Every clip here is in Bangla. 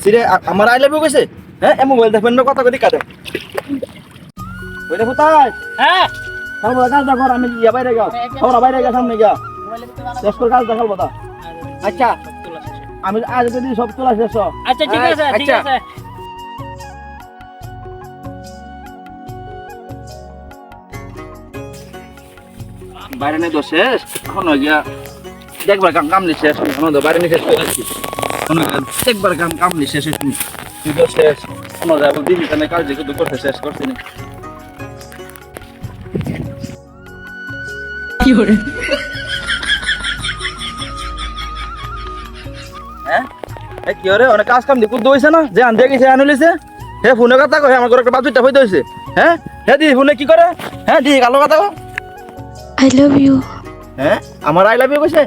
সিরে আমার আই লাভ ইউ কইছে হ্যাঁ এ মোবাইল দেখবেন না কথা কই কাটে ওইটা কোথায় হ্যাঁ তাও কাজ দেখো আমি ইয়া বাইরে গেল ওরা বাইরে গেল সামনে গিয়া শেষ করে কাজ দেখাল কথা আচ্ছা আমি আজ যদি সব তোলা শেষ আচ্ছা ঠিক আছে ঠিক আছে বাইরে নেই তো শেষ এখন গিয়া দেখবার কাম নি শেষ এখন তো বাইরে নিয়ে শেষ করে রাখছি দেখবার কাম নি শেষ তুই তো শেষ কোনো যাবো দিন কানে কাজ দেখে তো করতে শেষ করছি না কি করে হ্যাঁ এ কি হরে অনেক কাজ কাম দি কুদ হইছে না যে আনতে গেছে আনলিছে হে ফোনে কথা কই আমার ঘরে একটা বাজুটা হইতে হইছে হ্যাঁ হে দি ফোনে কি করে হ্যাঁ দি কালো কথা কও I love you. হ্যাঁ আমার আই লাভ ইউ কইছে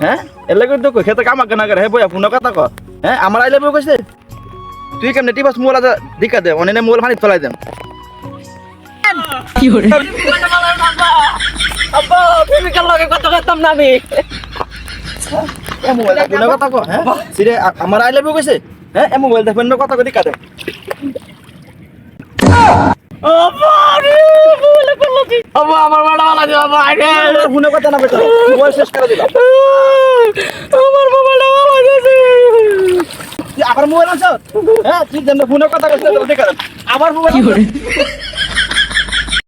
হ্যাঁ এর লাগে তো কই খেতে কাম না করে হে বয়া ফোনে কথা কও হ্যাঁ আমার আই লাভ ইউ কইছে তুই কেমনে টিপাস মোলা দিকা দে অনেনে মোল পানি ফলাই দেন কি করে আব্বা প্রেমিকার লগে কথা কইতাম না আমি এ মোবাইল ফোনে কথা কও হ্যাঁ সিরে আমার আই লাভ ইউ কইছে হ্যাঁ এ মোবাইল দেখবেন না কথা কই দিকা দে আব্বা রে বলে করলো কি আব্বা আমার মাড়া वाला দে আব্বা আরে ফোনে কথা না বেটা মোবাইল শেষ করে দিলাম আমার মোবাইল वाला গেছে তুই আবার মোবাইল আনছ হ্যাঁ তুই যেন ফোনে কথা কইছিস দিকা আমার মোবাইল